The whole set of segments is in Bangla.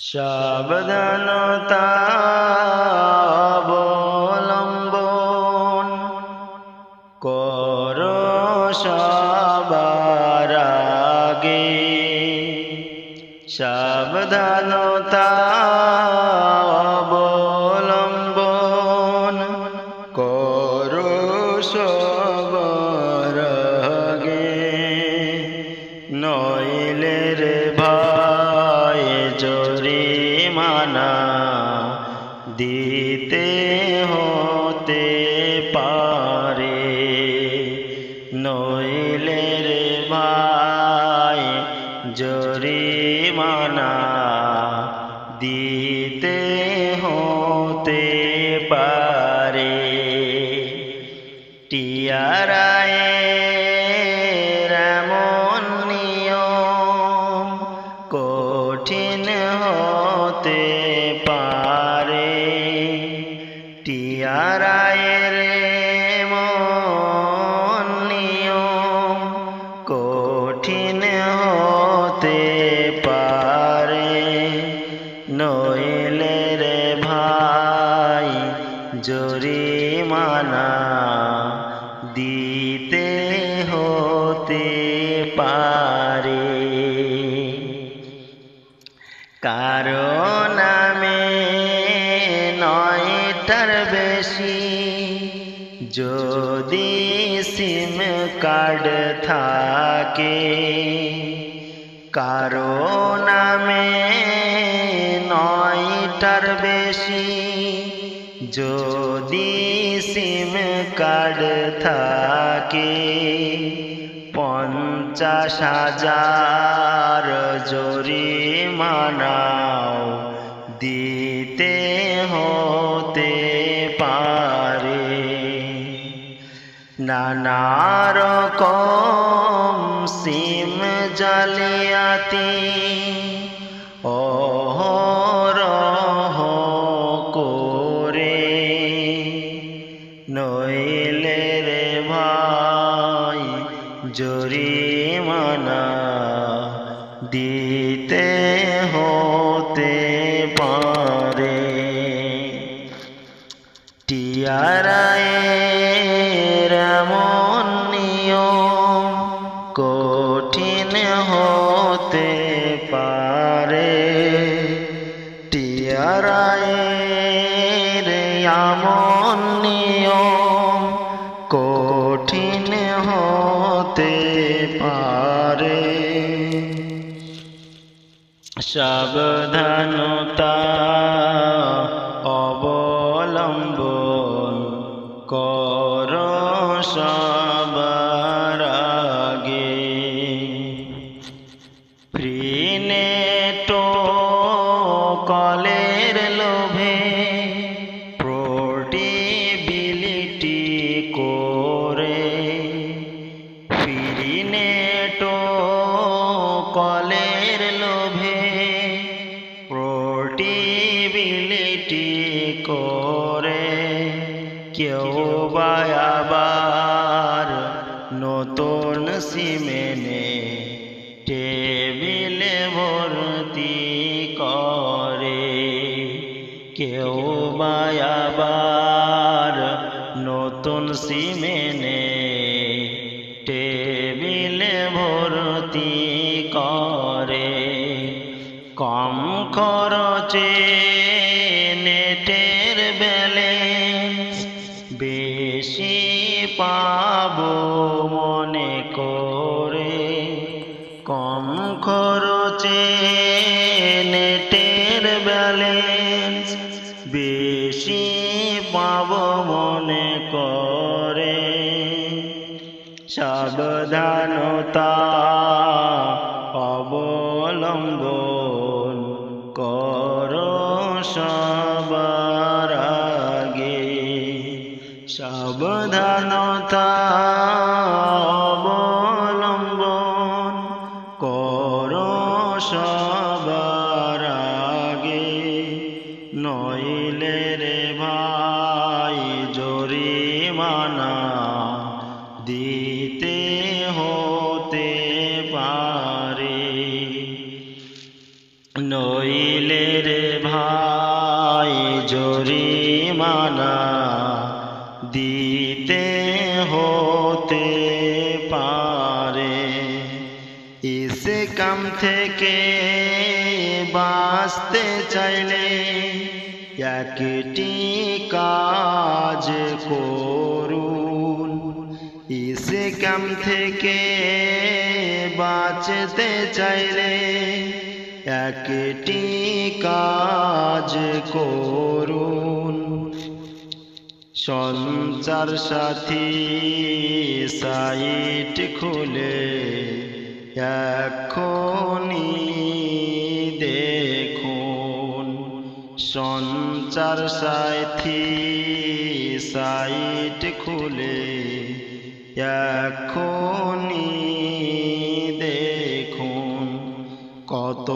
সাবধানতা অবলম্বন করো সবার আগে। সাবধানতা অবলম্বন করো সবার আগে, নইলে রে ভাই জরিমানা দিতে হতে পারে। নইলে রে ভাই জরিমানা দিতে হতে পারে। টিআরআইয়ের এমন নিয়ম কঠিন হতে পারে। টিআরআইয়ের এমন নিয়ম কঠিন হতে পারে। নইলে রে ভাই জরিমানা দিতে হতে পারে। কারো নামে 9টার বেশি যদি সিম কার্ড থাকে, কারো নামে 9টার বেশি যদি সিম কার্ড থাকে, 50,000 জরিমানাও দিতে হতে পারে। নানা রকম সিম জালিয়াতি অহরহ করে, নইলে রে ভাই জরিমানা দিতে হতে পারে। টিআরআইয়ের এমন নিয়ম কঠিন হতে পারে। টিআরআইয়ের এমন নিয়ম কঠিন হতে পারে। সাবধানতা অবলম্বন করো সবার আগে। ফ্রি নেটো কলের লোভে পোর্টেবিলিটি করে, ফ্রি নেটো কলের লোভে পোর্টেবিলিটি করে, কেউ বা আবার নতুন সিমেনে টেবিলে ভর্তি করে, কেউ বা আবার নতুন সিমেনে টেবিলে ভর্তি করে। কম খরচে নেটের ব্যালেন্স বেশি পাবো মনে করে, কম খরচে নেটের ব্যালেন্স বেশি পাবো মনে করে। সাবধানতা অবলম্বন করো সবার আগে। সাবধানতা অবলম্বন করো সবার আগে, নইলে রে ভাই জরিমানা দিতে হতে পারে। নই নইলে রে ভাই জরিমানা দিতে হতে পারে। ইস কাম থেকে বাঁচতে চাইলে একটি কাজ করুন। ইস কাম থেকে বাঁচতে চাইলে একটি কাজ করুন। সঞ্চার সাথী সাইট খুলে এক্ষুনি দেখুন। সঞ্চার সাথী সাইট খুলে এক্ষুনি দেখুন। কত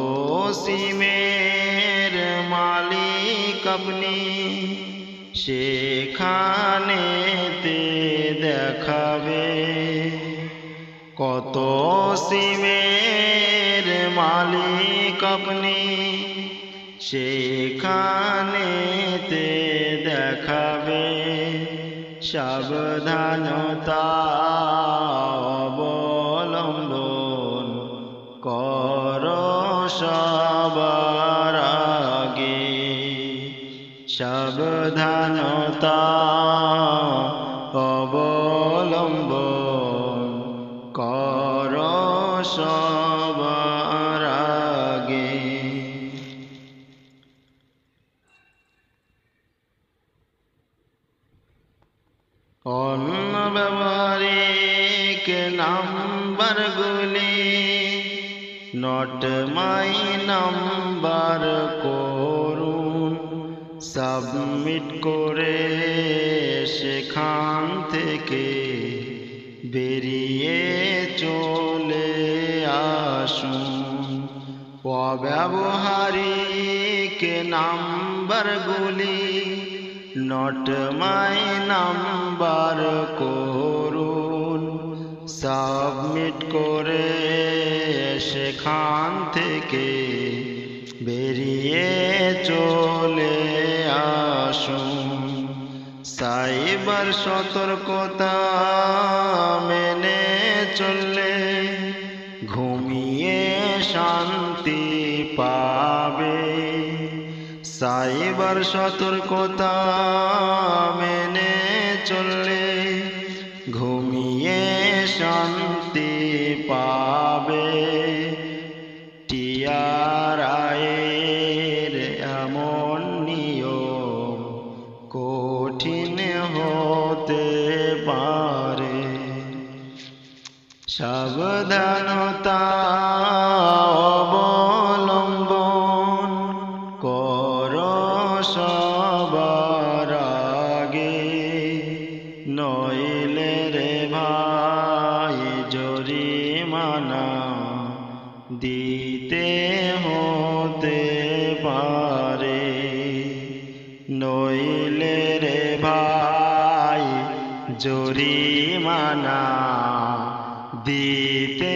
সিমের মালিক আপনি সেখানেতে দেখাবে। কত সিমের মালিক আপনি সেখানেতে দেখাবে। সাবধানতা অবলম্বন কর সবার আগে। সাবধানতা অবলম্বন কর সবার আগে। অনব্যবহারিক নাম্বারগুলি নট মাই নাম্বার করুন। সাবমিট করে সেখান থেকে বেরিয়ে চলে আসুন। অব্যবহারিক নাম্বারগুলি নট মাই নাম্বার করুন। সাবমিট করে সেখান থেকে বেরিয়ে চলে আসুন। সাইবার সতর্কতা মেনে চললে ঘুমিয়ে শান্তি পাবে। সাইবার সতর্কতা মেনে চললে ঘুমিয়ে শান্তি পাবে। টিআরআইয়ের এমন নিয়ম কঠিন হতে পারে। সাবধানতা অবলম্বন কর সবার আগে। নইলে রে ভাই জরিমানা দিতে হতে পারে। নইলে রে ভাই জরিমানা দিতে